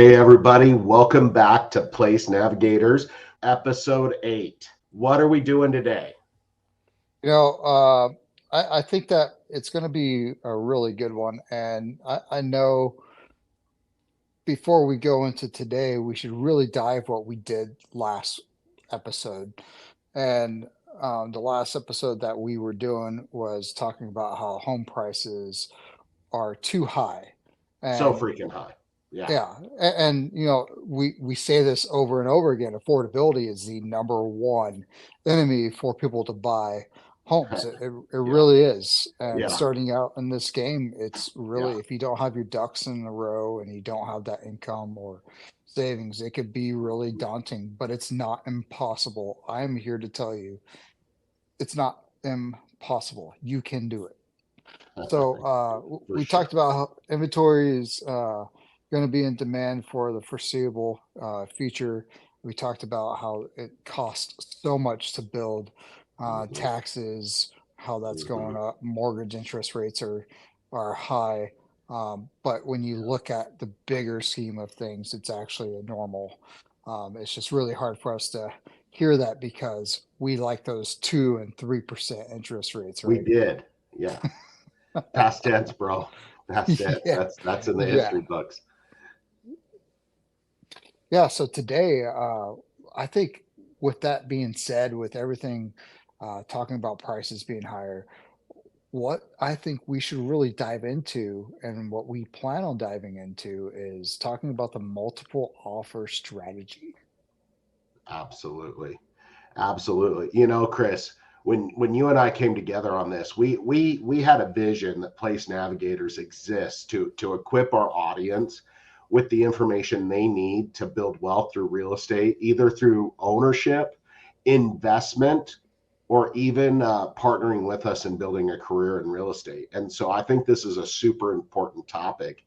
Hey, everybody, welcome back to PLACE Navigators, episode 8. What are we doing today? You know, uh, I think that it's going to be a really good one. And I know before we go into today, we should really dive what we did last episode. And the last episode that we were doing was talking about how home prices are too high. So And freaking high. Yeah. yeah, we say this over and over again. Affordability is the number one enemy for people to buy homes. It Yeah. really is. And Yeah. starting out in this game, it's Yeah. really, if you don't have your ducks in a row and you don't have that income or savings, it could be really daunting, but it's not impossible. I'm here to tell you, it's not impossible. You can do it. So For we talked sure. about how inventory is going to be in demand for the foreseeable future. We talked about how it costs so much to build, Mhm. taxes, how that's going Mhm. up, mortgage interest rates are high. But when you look at the bigger scheme of things, it's actually a normal. It's just really hard for us to hear that because we like those 2 and 3% interest rates, We right? did. Yeah. Past tense, bro. Past tense. Yeah, That's in the yeah, history books. yeah. So today, I think with that being said, with everything talking about prices being higher, what I think we should really dive into and what we plan on diving into is talking about the multiple offer strategy. Absolutely. Absolutely. You know, Chris, when you and I came together on this, we had a vision that Place Navigators exists to equip our audience with the information they need to build wealth through real estate, either through ownership, investment, or even partnering with us in building a career in real estate. And so I think this is a super important topic.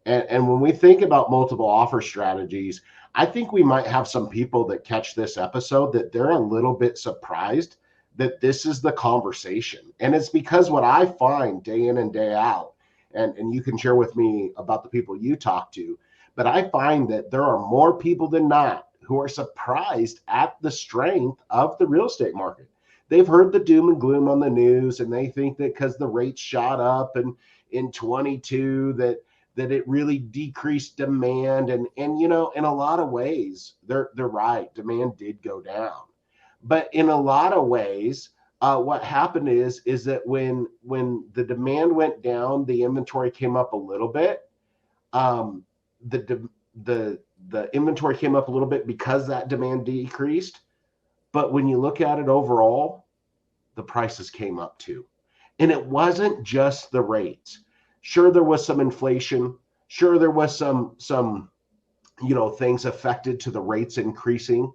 And when we think about multiple offer strategies, I think we might have some people that catch this episode that they're a little bit surprised that this is the conversation. And it's because what I find day in and day out, and you can share with me about the people you talk to, but I find that there are more people than not who are surprised at the strength of the real estate market. They've heard the doom and gloom on the news, and they think that because the rates shot up and in 22 that it really decreased demand, and you know, in a lot of ways they're right, demand did go down, but in a lot of ways what happened is that when the demand went down, the inventory came up a little bit. um, the the the inventory came up a little bit because that demand decreased, but when you look at it overall, the prices came up too. And it wasn't just the rates. Sure, there was some inflation. Sure, there was some things affected to the rates increasing,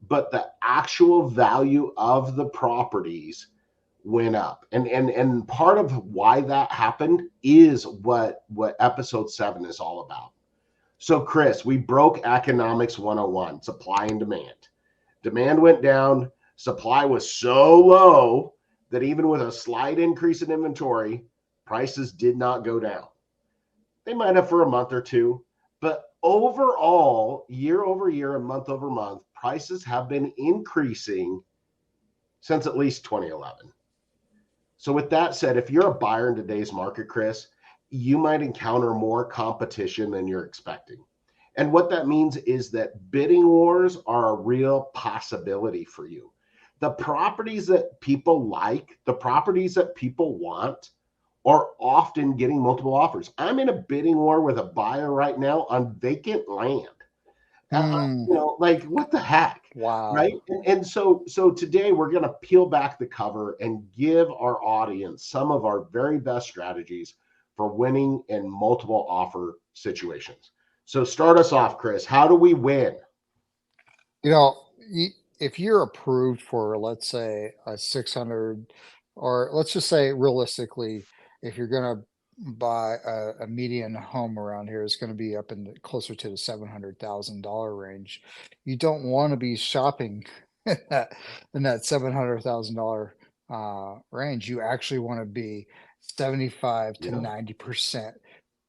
but the actual value of the properties went up. And part of why that happened is what episode 7 is all about. So Chris, we broke economics 101, supply and demand. Demand went down, supply was so low that even with a slight increase in inventory, prices did not go down. They might have for a month or two, but overall, year over year and month over month, prices have been increasing since at least 2011. So, with that said, if you're a buyer in today's market, Chris, you might encounter more competition than you're expecting. And what that means is that bidding wars are a real possibility for you. The properties that people like, the properties that people want, are often getting multiple offers. I'm in a bidding war with a buyer right now on vacant land. Hmm. Like what the heck, right? Wow. And so today we're going to peel back the cover and give our audience some of our very best strategies for winning in multiple offer situations. So start us off, Chris. How do we win? You know, if you're approved for, let's say, a 600, or let's just say realistically, if you're going to buy a median home around here, it's going to be up in closer to the $700,000 range. You don't want to be shopping in that $700,000 range. You actually want to be 75 to Yeah. 90%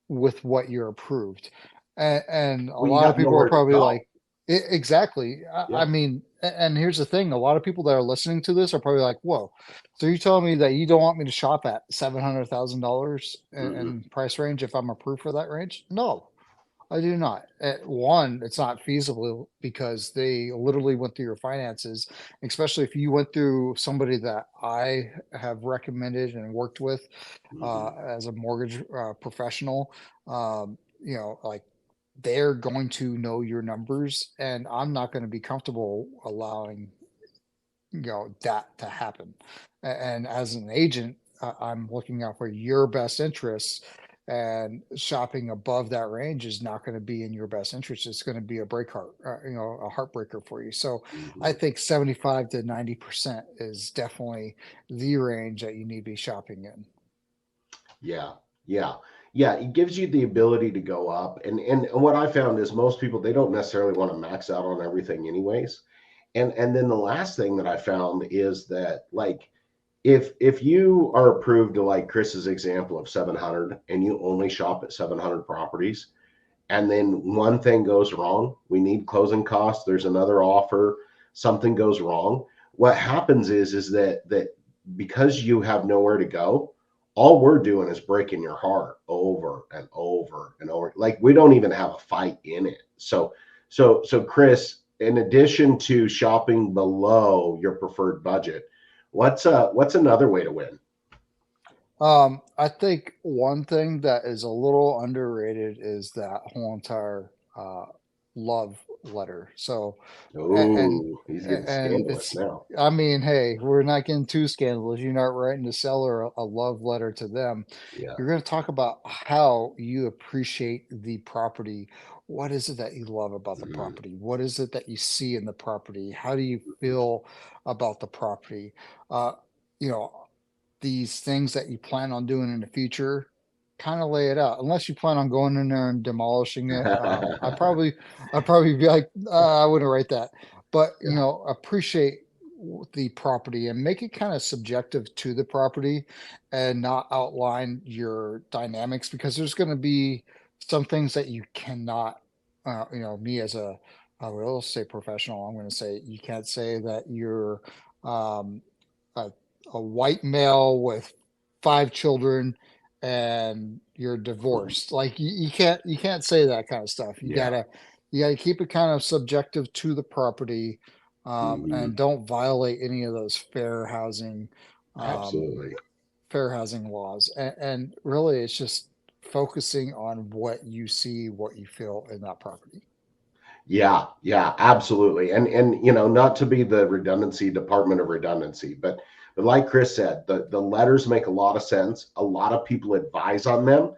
with what you're approved. And a Well, you lot of got people are nowhere to probably go. like, Exactly. I Yeah. mean, and here's the thing, a lot of people that are listening to this are probably like, whoa, so you're telling me that you don't want me to shop at $700,000 Hmm. in price range if I'm approved for that range? No, I do not. One, it's not feasible because they literally went through your finances, especially if you went through somebody that I have recommended and worked with Hmm. as a mortgage professional. Like they're going to know your numbers, and I'm not going to be comfortable allowing that to happen. And as an agent, I'm looking out for your best interests, and shopping above that range is not going to be in your best interest. It's going to be a a heartbreaker for you. So I Hmm. think 75 to 90% is definitely the range that you need to be shopping in. Yeah, yeah, yeah. It gives you the ability to go up, and what I found is most people they don't necessarily want to max out on everything, anyways. And then the last thing that I found is that like if you are approved to like Chris's example of 700 and you only shop at 700 properties, and then one thing goes wrong, we need closing costs, there's another offer, something goes wrong, what happens is that because you have nowhere to go, all we're doing is breaking your heart over and over and over, like we don't even have a fight in it. So Chris, in addition to shopping below your preferred budget, what's another way to win? I think one thing that is a little underrated is that whole entire love letter. So, and Oh, he's getting and scandalous it's, now. I mean, hey, we're not getting too scandalous. You're not writing the seller a love letter to them. Yeah. You're going to talk about how you appreciate the property. What is it that you love about the Mhm. property? What is it that you see in the property? How do you feel about the property? Uh, you know, these things that you plan on doing in the future, kind of lay it out. Unless you plan on going in there and demolishing it, I'd probably be like, I wouldn't write that. But Yeah. appreciate the property and make it kind of subjective to the property, and not outline your dynamics, because there's going to be some things that you cannot. Me as a real estate professional, I'm going to say you can't say that you're um, a a white male with 5 children and you're divorced. Like you can't say that kind of stuff. Yeah. You gotta keep it kind of subjective to the property, Hmm. and don't violate any of those um, Absolutely. fair housing laws. And really, it's just focusing on what you see, what you feel in that property. Yeah, yeah, absolutely. And not to be the redundancy department of redundancy, but like Chris said, the letters make a lot of sense. A lot of people advise on them.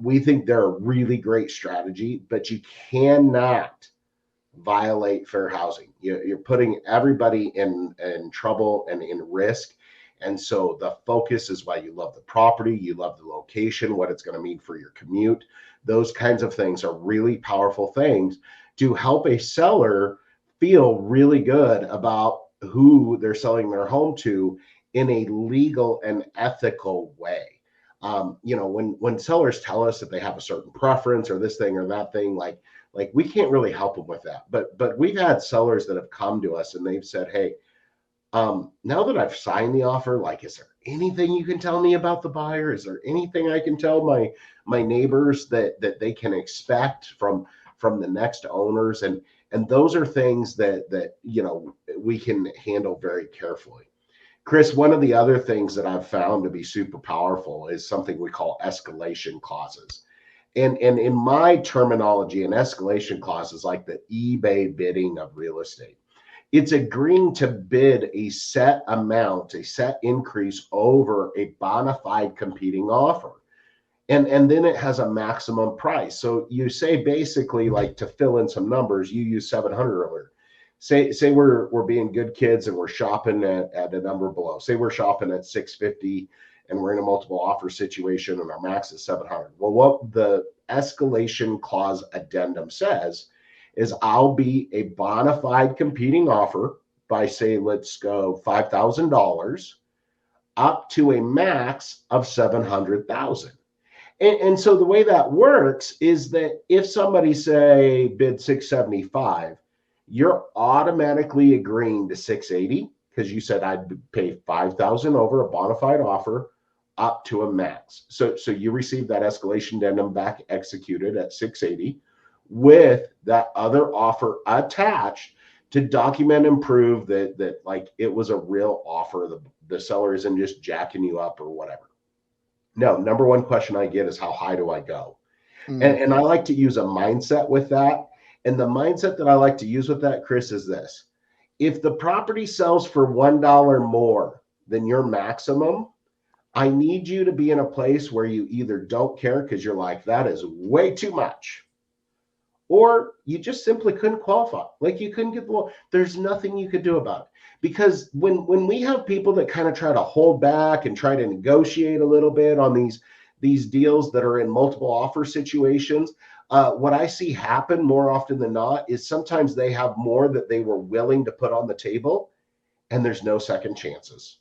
We think they're a really great strategy, but you cannot violate fair housing. You're putting everybody in trouble and in risk. And so the focus is why you love the property, you love the location, what it's going to mean for your commute. Those kinds of things are really powerful things to help a seller feel really good about who they're selling their home to in a legal and ethical way. When sellers tell us that they have a certain preference or this thing or that thing, like we can't really help them with that. But we've had sellers that have come to us and they've said, hey, now that I've signed the offer, like, is there anything you can tell me about the buyer? Is there anything I can tell my neighbors that they can expect from the next owners? And those are things that we can handle very carefully. Chris, one of the other things that I've found to be super powerful is something we call escalation clauses. And in my terminology, an escalation clause is like the eBay bidding of real estate. It's agreeing to bid a set amount, a set increase over a bona fide competing offer. And then it has a maximum price. So you say basically, like, to fill in some numbers, you use 700 earlier. Say we're being good kids and we're shopping at a number below. Say we're shopping at 650 and we're in a multiple offer situation and our max is 700. Well, what the escalation clause addendum says is I'll be a bona fide competing offer by, say, let's go $5,000 up to a max of 700,000. And so the way that works is that if somebody say bid 675, you're automatically agreeing to 680 because you said I'd pay 5,000 over a bona fide offer up to a max. So you receive that escalation addendum back executed at 680 with that other offer attached to document and prove that like it was a real offer. The seller isn't just jacking you up or whatever. No, number one question I get is how high do I go? And I like to use a mindset with that. And the mindset that I like to use with that, Chris, is this. If the property sells for $1 more than your maximum, I need you to be in a place where you either don't care because you're like, that is way too much, or you just simply couldn't qualify. Like you couldn't get the loan. There's nothing you could do about it. Because when we have people that kind of try to hold back and try to negotiate a little bit on these deals that are in multiple offer situations, what I see happen more often than not is sometimes they have more that they were willing to put on the table, and there's no second chances.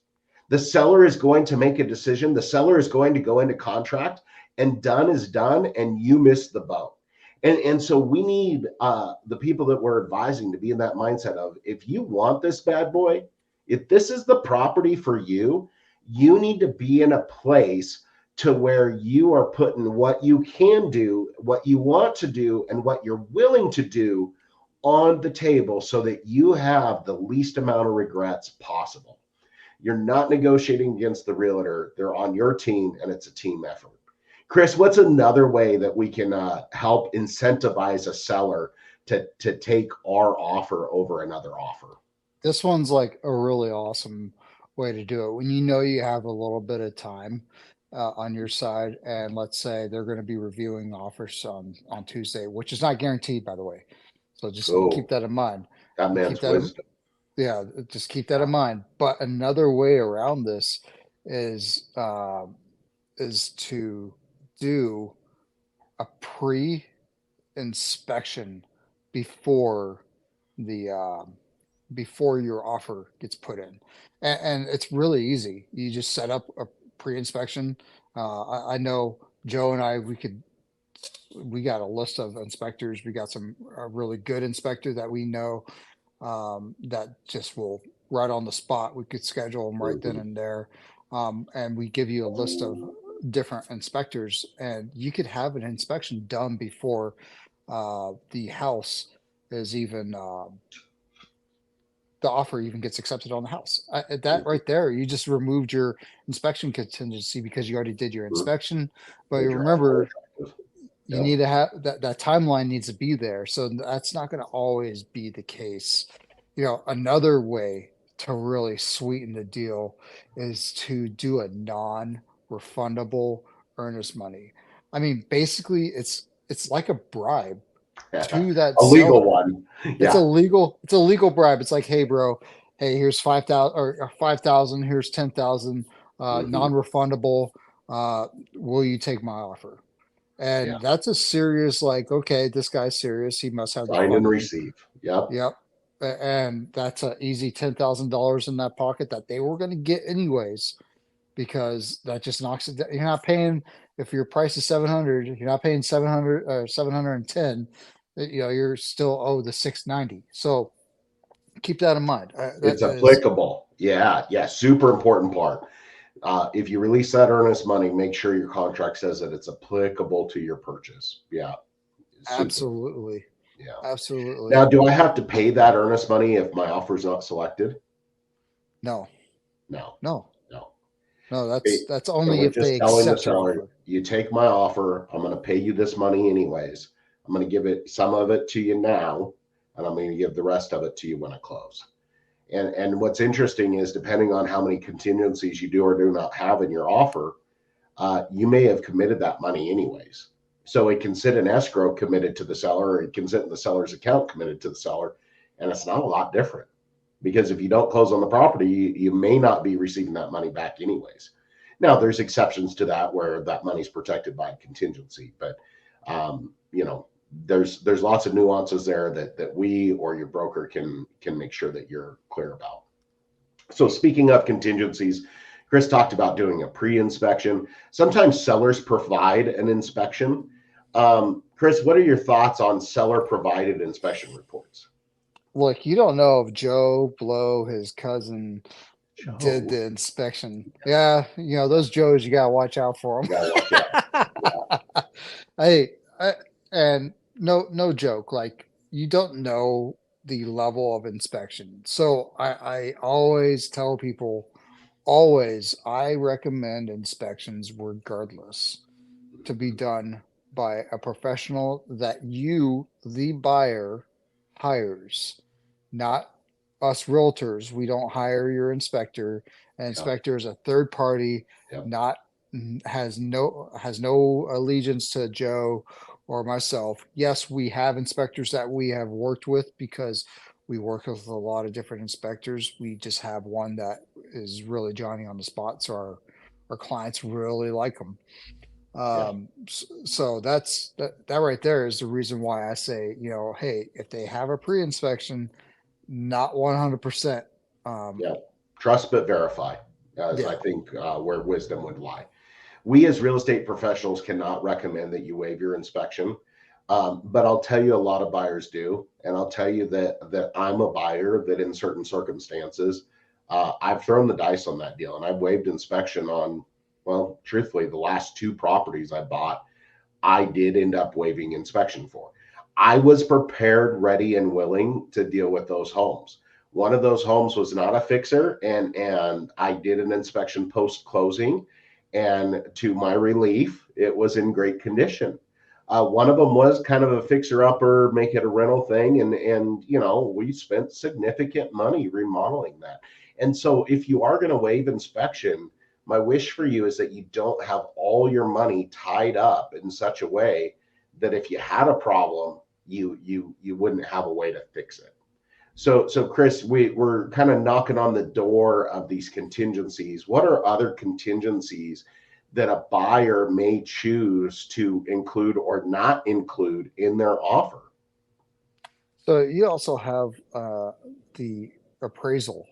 The seller is going to make a decision. The seller is going to go into contract, and done is done, and you miss the boat. And so we need the people that we're advising to be in that mindset of, if you want this bad boy, if this is the property for you, you need to be in a place to where you are putting what you can do, what you want to do, and what you're willing to do on the table so that you have the least amount of regrets possible. You're not negotiating against the realtor. They're on your team, and it's a team effort. Chris, what's another way that we can help incentivize a seller to take our offer over another offer? This one's like a really awesome way to do it. When you know you have a little bit of time on your side, and let's say they're going to be reviewing offers on Tuesday, which is not guaranteed, by the way. So just keep Oh, that in mind. that Keep man's that in, wisdom. yeah, just keep that in mind. But another way around this is is to do a pre-inspection before the before your offer gets put in, and it's really easy. You just set up a pre-inspection. I know Joe and I, we got a list of inspectors. We got some a really good inspector that we know that just will right on the spot. We could schedule them right then Mhm. and there. And we give you a list of different inspectors, and you could have an inspection done before the house is even the offer even gets accepted on the house. That right there, you just removed your inspection contingency because you already did your Mhm. inspection. But you Made your offer remember, attractive. you Yeah. need to have that timeline needs to be there. So that's not going to always be the case. Another way to really sweeten the deal is to do a non-refundable earnest money. I mean, basically, it's like a bribe to that A legal seller. one. Yeah. It's a legal bribe. It's like, hey, bro, hey, here's 5,000 or 5,000. Here's 10,000, Hmm. non-refundable. Will you take my offer? Yeah. And that's a serious, like, okay, this guy's serious. He must have the Sign and funding. receive. Yep. Yep. And that's an easy $10,000 in that pocket that they were going to get anyways, because that just knocks it down. You're not paying, if your price is 700, you're not paying 700 or 710, you're still owed the 690. So keep that in mind. That It's is applicable. Yeah. Yeah. Super important part. If you release that earnest money, make sure your contract says that it's applicable to your purchase. Yeah. Super. absolutely, Yeah. absolutely. Now, do I have to pay that earnest money if my offer is not selected? No, No. no, No. no, Okay. that's So only we're if they just telling the accept your seller, offer. you take my offer, I'm going to pay you this money anyways. I'm going to give it some of it to you now, and I'm going to give the rest of it to you when I close. And what's interesting is depending on how many contingencies you do or do not have in your offer, you may have committed that money anyways. So it can sit in escrow committed to the seller, or it can sit in the seller's account committed to the seller, and it's not a lot different because if you don't close on the property, you may not be receiving that money back anyways. Now, there's exceptions to that where that money's protected by contingency, but there's lots of nuances there that we or your broker can make sure that you're clear about. So speaking of contingencies, Chris talked about doing a pre-inspection. Sometimes sellers provide an inspection. Chris, what are your thoughts on seller provided inspection reports? Look, you don't know if Joe Blow, his cousin, did Joe, the inspection. Yeah, those Joes, you gotta watch out for you gotta watch out. Yeah, them. Hey, and no joke. Like you don't know the level of inspection. So I always tell people, always, I recommend inspections regardless to be done by a professional that you, the buyer, hires, not us realtors. We don't hire your inspector. An yeah, inspector is a third party, yeah, not has no allegiance to Joe or myself. Yes, we have inspectors that we have worked with because we work with a lot of different inspectors. We just have one that is really Johnny on the spot, so our clients really like them. yeah, So that right there is the reason why I say, hey, if they have a pre-inspection, not 100%. Um, yeah. Trust but verify, as I yeah. think where wisdom would lie. We as real estate professionals cannot recommend that you waive your inspection. But I'll tell you a lot of buyers do. And I'll tell you that I'm a buyer that in certain circumstances, I've thrown the dice on that deal and I've waived inspection on, well, truthfully, the last two properties I bought, I did end up waiving inspection for. I was prepared, ready, and willing to deal with those homes. One of those homes was not a fixer, and I did an inspection post closing, and to my relief, it was in great condition. One of them was kind of a fixer upper, make it a rental thing, and we spent significant money remodeling that. And so, if you are going to waive inspection, my wish for you is that you don't have all your money tied up in such a way that if you had a problem, you wouldn't have a way to fix it. So Chris, we're kind of knocking on the door of these contingencies. What are other contingencies that a buyer may choose to include or not include in their offer? So you also have the appraisal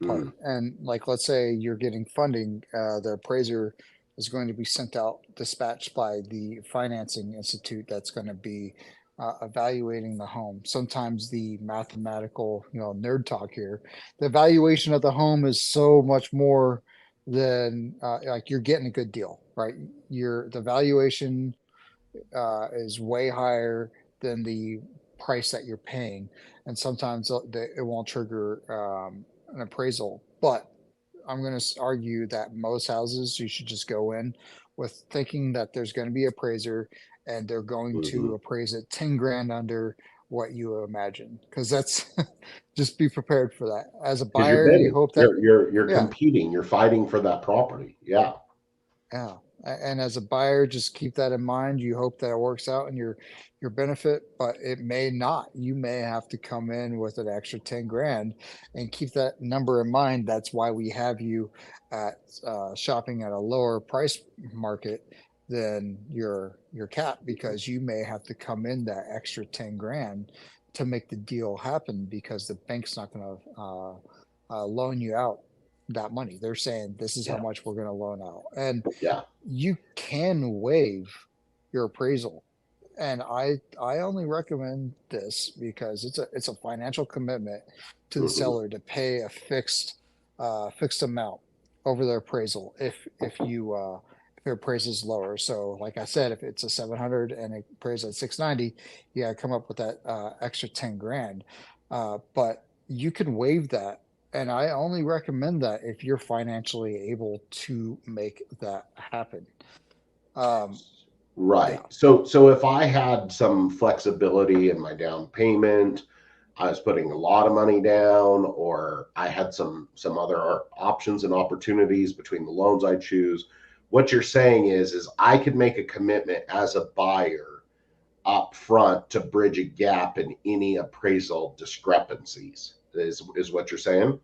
part. Hmm. And like, let's say you're getting funding, the appraiser is going to be sent out, dispatched by the financing institute that's going to be evaluating the home. Sometimes the mathematical, nerd talk here, the valuation of the home is so much more than like you're getting a good deal, right? The valuation is way higher than the price that you're paying, and sometimes it won't trigger an appraisal. But I'm going to argue that most houses you should just go in with thinking that there's going to be an appraiser and they're going to Hmm. appraise it 10 grand under what you imagine, because that's just be prepared for that. As a Because you're buyer, you bidding, hope that, you're yeah, competing, you're fighting for that property. Yeah. yeah. And as a buyer, just keep that in mind. You hope that it works out in your benefit, but it may not. You may have to come in with an extra 10 grand and keep that number in mind. That's why we have you at shopping at a lower price market than your cap, because you may have to come in that extra 10 grand to make the deal happen, because the bank's not going to loan you out that money. They're saying this is how Yeah. much we're going to loan out. And Yeah. you can waive your appraisal. And I only recommend this because it's a financial commitment to the Hmm. seller to pay a fixed amount over their appraisal if your appraisal is lower. So like I said, if it's a 700 and it appraised at 690, you gotta come up with that extra 10 grand. But you can waive that, and I only recommend that if you're financially able to make that happen. Um, Right. yeah. So if I had some flexibility in my down payment, I was putting a lot of money down, or I had some other options and opportunities between the loans I choose. What you're saying is I could make a commitment as a buyer up front to bridge a gap in any appraisal discrepancies. Is what you're saying?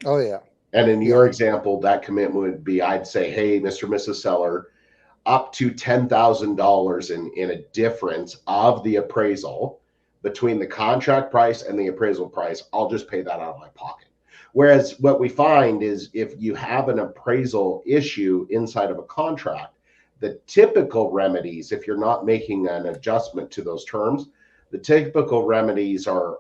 Oh yeah. And in Yeah. your example, that commitment would be I'd say, hey, Mr. Mrs. Seller, up to $10,000 in a difference of the appraisal between the contract price and the appraisal price, I'll just pay that out of my pocket. Whereas what we find is if you have an appraisal issue inside of a contract, the typical remedies, if you're not making an adjustment to those terms, the typical remedies are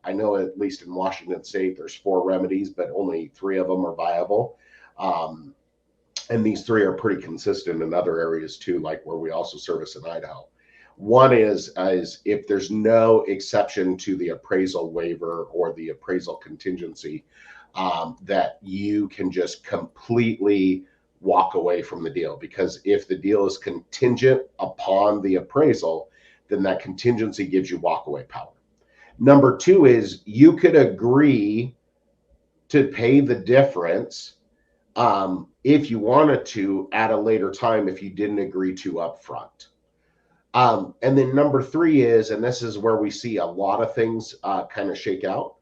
I know at least in Washington State there's 4 remedies, but only 3 of them are viable. Um, and these 3 are pretty consistent in other areas too, like where we also service in Idaho. One is if there's no exception to the appraisal waiver or the appraisal contingency, that you can just completely walk away from the deal. Because if the deal is contingent upon the appraisal, then that contingency gives you walkaway power. Number 2 is you could agree to pay the difference if you wanted to at a later time if you didn't agree to upfront. And then number 3 is, and this is where we see a lot of things kind of shake out,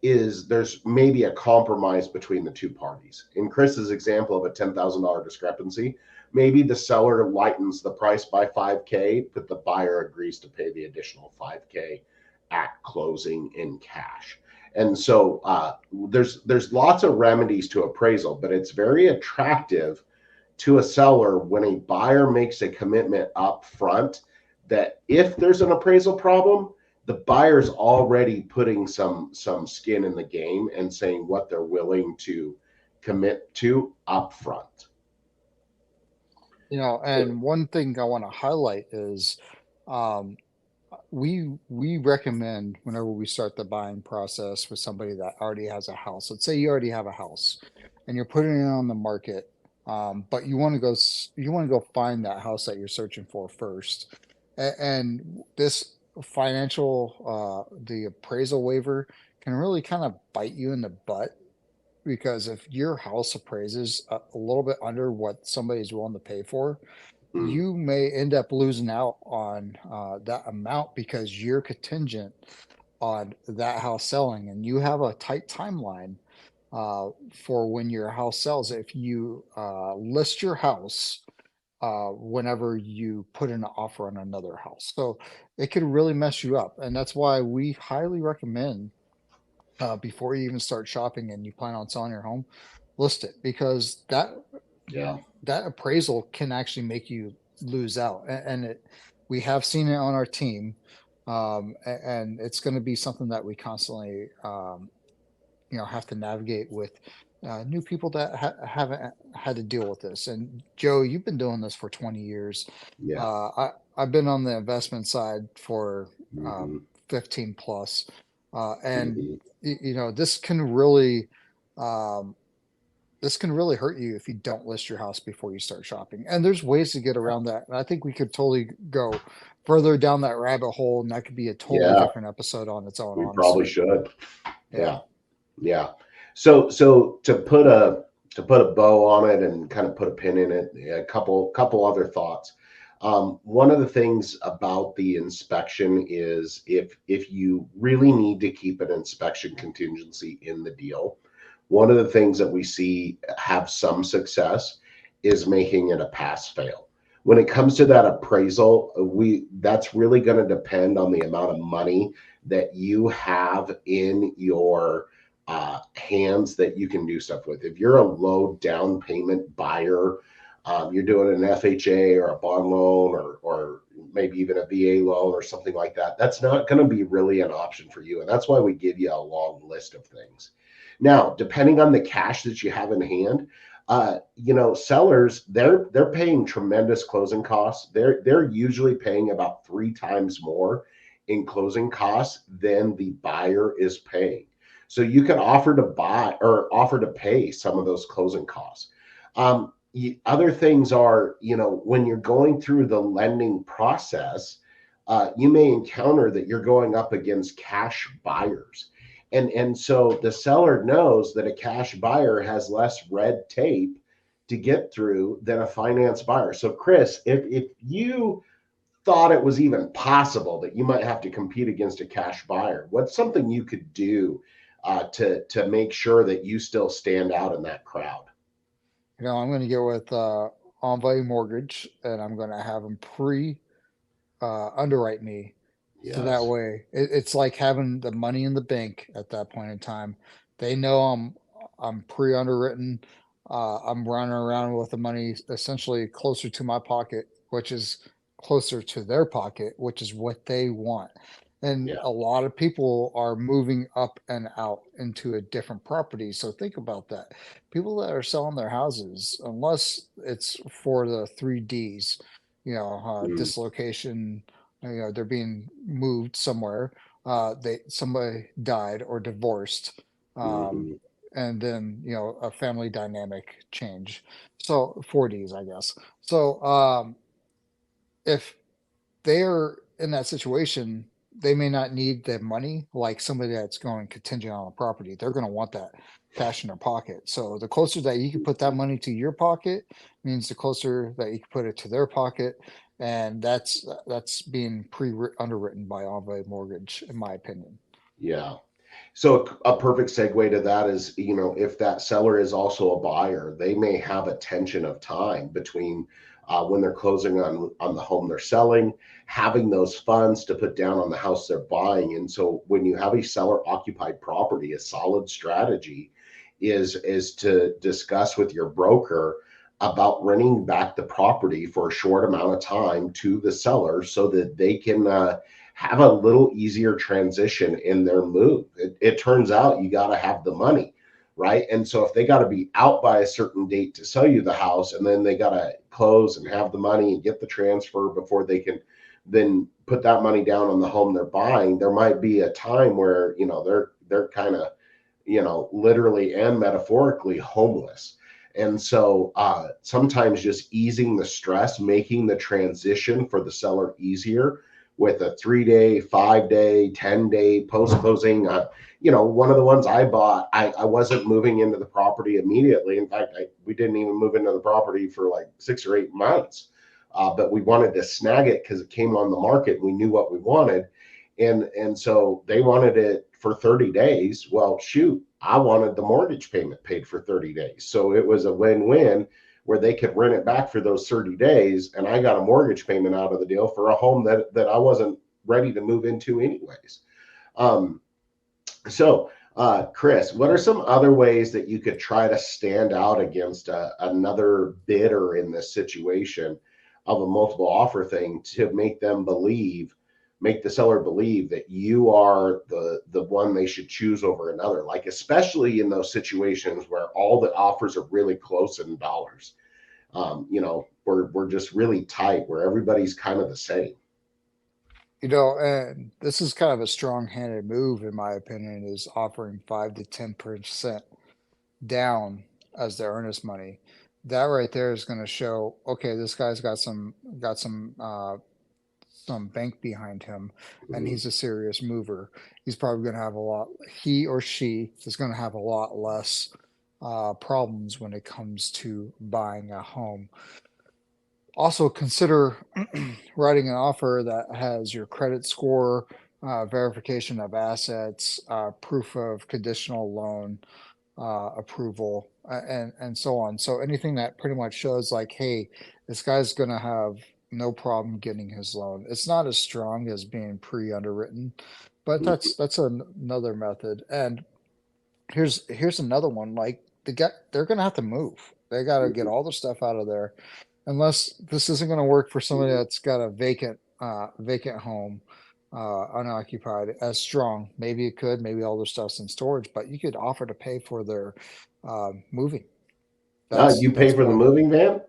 is there's maybe a compromise between the 2 parties. In Chris's example of a $10,000 discrepancy, maybe the seller lightens the price by 5K, but the buyer agrees to pay the additional 5K at closing in cash. And so there's lots of remedies to appraisal, but it's very attractive to a seller when a buyer makes a commitment up front that if there's an appraisal problem, the buyer's already putting some skin in the game and saying what they're willing to commit to up front. And one thing I want to highlight is um, we recommend whenever we start the buying process with somebody that already has a house. Let's say you already have a house and you're putting it on the market, but you want to go find that house that you're searching for first. And this the appraisal waiver can really kind of bite you in the butt because if your house appraises a little bit under what somebody's willing to pay for, Mm. you may end up losing out on that amount because you're contingent on that house selling, and you have a tight timeline for when your house sells. If you list your house whenever you put in an offer on another house, so it could really mess you up, and that's why we highly recommend before you even start shopping and you plan on selling your home, list it because Yeah. that appraisal can actually make you lose out. We have seen it on our team, and it's going to be something that we constantly, have to navigate with new people that haven't had to deal with this. And Joe, you've been doing this for 20 years. Yeah. I've been on the investment side for Mm-hmm. 15 plus, and Mm-hmm. this can really um, hurt you if you don't list your house before you start shopping. And there's ways to get around that. And I think we could totally go further down that rabbit hole, and that could be a totally Yeah. different episode on its own, We probably honestly. should. Yeah. Yeah. Yeah. So to put a bow on it and kind of put a pin in it, a couple other thoughts. One of the things about the inspection is if you really need to keep an inspection contingency in the deal, one of the things that we see have some success is making it a pass fail. When it comes to that appraisal, we that's really going to depend on the amount of money that you have in your hands that you can do stuff with. If you're a low down payment buyer, you're doing an FHA or a bond loan or maybe even a VA loan or something like that, that's not going to be really an option for you. And that's why we give you a long list of things. Now, depending on the cash that you have in hand, sellers they're paying tremendous closing costs. They're usually paying about 3 times more in closing costs than the buyer is paying. So you can offer to buy or offer to pay some of those closing costs. Other things are, when you're going through the lending process, you may encounter that you're going up against cash buyers. And so the seller knows that a cash buyer has less red tape to get through than a finance buyer. So Chris, if you thought it was even possible that you might have to compete against a cash buyer, what's something you could do to make sure that you still stand out in that crowd? I'm going to go with Envoy Mortgage, and I'm going to have them pre underwrite me. So that Yes. way, it's like having the money in the bank at that point in time. They know I'm pre-underwritten. I'm running around with the money essentially closer to my pocket, which is closer to their pocket, which is what they want. And Yeah. a lot of people are moving up and out into a different property. So think about that. People that are selling their houses, unless it's for the three Ds, Mm, dislocation, they're being moved somewhere, somebody died or divorced, um, hmm. and then a family dynamic change. So 4Ds, I guess. So if they're in that situation, they may not need the money like somebody that's going contingent on a property. They're going to want that cash in their pocket. So the closer that you can put that money to your pocket means the closer that you can put it to their pocket, and that's being pre underwritten by Envoy Mortgage, in my opinion. Yeah. So a perfect segue to that is, if that seller is also a buyer, they may have a tension of time between when they're closing on the home they're selling, having those funds to put down on the house they're buying. And so when you have a seller occupied property, a solid strategy is to discuss with your broker about renting back the property for a short amount of time to the seller so that they can have a little easier transition in their move. It turns out you got to have the money, right? And so if they got to be out by a certain date to sell you the house, and then they got to close and have the money and get the transfer before they can then put that money down on the home they're buying, there might be a time where they're kind of literally and metaphorically homeless. And so sometimes just easing the stress, making the transition for the seller easier with a 3 day, 5 day, 10 day post closing. One of the ones I bought, I wasn't moving into the property immediately. In fact, we didn't even move into the property for like 6 or 8 months. But we wanted to snag it because it came on the market. We knew what we wanted, and so they wanted it for 30 days. Well, shoot, I wanted the mortgage payment paid for 30 days. So it was a win-win where they could rent it back for those 30 days, and I got a mortgage payment out of the deal for a home that I wasn't ready to move into anyways. Um, Chris, what are some other ways that you could try to stand out against another bidder in this situation of a multiple offer thing to make the seller believe that you are the one they should choose over another? Like especially in those situations where all the offers are really close in dollars. We're just really tight, where everybody's kind of the same. And this is kind of a strong-handed move, in my opinion, is offering 5 to 10% down as their earnest money. That right there is going to show, okay, this guy's got some bank behind him, and Mhm. he's a serious mover. He's probably going to have a lot. He or she is going to have a lot less problems when it comes to buying a home. Also, consider writing an offer that has your credit score, verification of assets, proof of conditional loan approval, and so on. So anything that pretty much shows like, hey, this guy's going to have no problem getting his loan. It's not as strong as being pre-underwritten, but that's another method. And here's another one. Like they're going to have to move. They got to get all the stuff out of there, unless this isn't going to work for somebody that's got a vacant home, unoccupied as strong. Maybe it could, maybe all their stuff's in storage, but you could offer to pay for their moving. You pay That's for the one. moving van?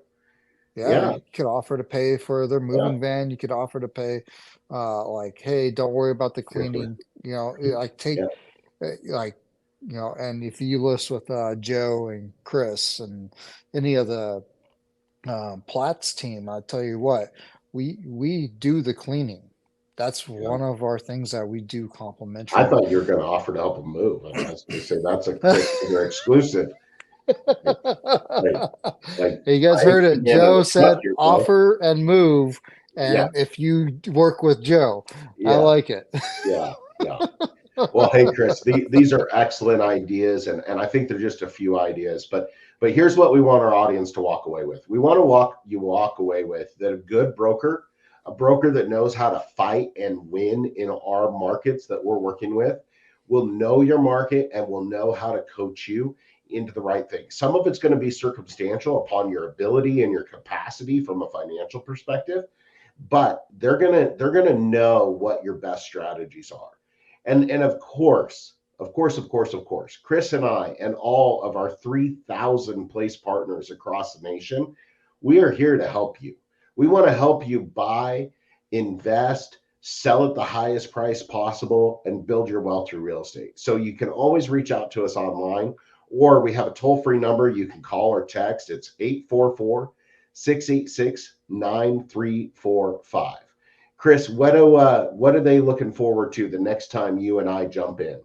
Yeah, Yeah, you could offer to pay for their yeah, moving van. You could offer to pay, like, hey, don't worry about the cleaning. Like yeah. like, and if you list with Joe and Chris and any of the Platz team, I tell you what, we do the cleaning. That's Yeah. one of our things that we do I complimentary. thought you were going to offer to help them move. I was going to say that's a Chris Digger exclusive. Like, like, like, You guys I hate heard to it. be the end of Joe the truck said here, bro. offer and move. Yeah, And if you work with Joe, I yeah, like it. yeah, yeah. Well, hey, Chris, these are excellent ideas, and I think they're just a few ideas. But here's what we want our audience to walk away with. We want to walk away with that a good broker, a broker that knows how to fight and win in our markets that we're working with, will know your market and will know how to coach you into the right thing. Some of it's going to be circumstantial upon your ability and your capacity from a financial perspective, but they're gonna know what your best strategies are. And of course, Chris and I and all of our 3,000 place partners across the nation, we are here to help you. We want to help you buy, invest, sell at the highest price possible, and build your wealth through real estate. So you can always reach out to us online, or we have a toll-free number you can call or text. It's 844-686-9345. Chris, what are they looking forward to the next time you and I jump in?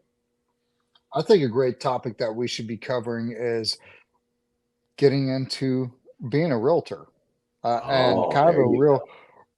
I think a great topic that we should be covering is getting into being a realtor, and Oh, kind of there a you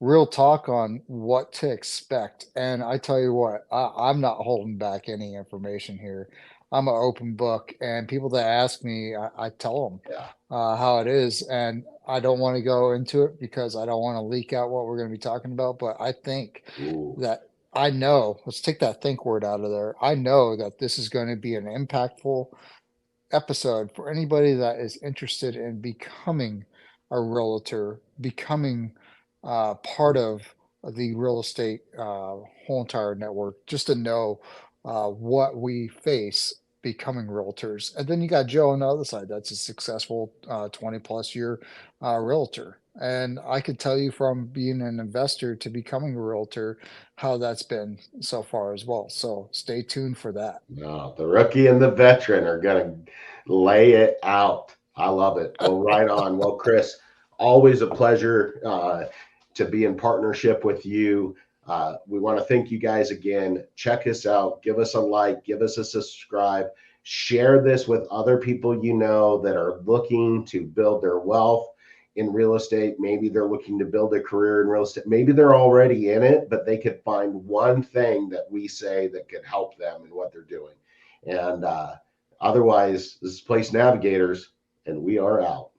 real talk on what to expect. And I tell you what, I'm not holding back any information here. I'm an open book, and people that ask me, I tell them go. Yeah. how it is, and I don't want to go into it because I don't want to leak out what we're going to be talking about. But I think Ooh. that I know. Let's take that think word out of there. I know that this is going to be an impactful episode for anybody that is interested in becoming a realtor, becoming part of the real estate whole entire network, just to know what we face becoming realtors. And then you got Joe on the other side, that's a successful 20 plus year realtor. And I could tell you from being an investor to becoming a realtor how that's been so far as well. So stay tuned for that. No, the rookie and the veteran are gonna lay it out. I love it. Well, right on. Well, Chris, always a pleasure to be in partnership with you. We want to thank you guys again. Check us out. Give us a like. Give us a subscribe. Share this with other people you know that are looking to build their wealth in real estate. Maybe they're looking to build a career in real estate. Maybe they're already in it, but they could find one thing that we say that could help them in what they're doing. And otherwise, this is Place Navigators, and we are out.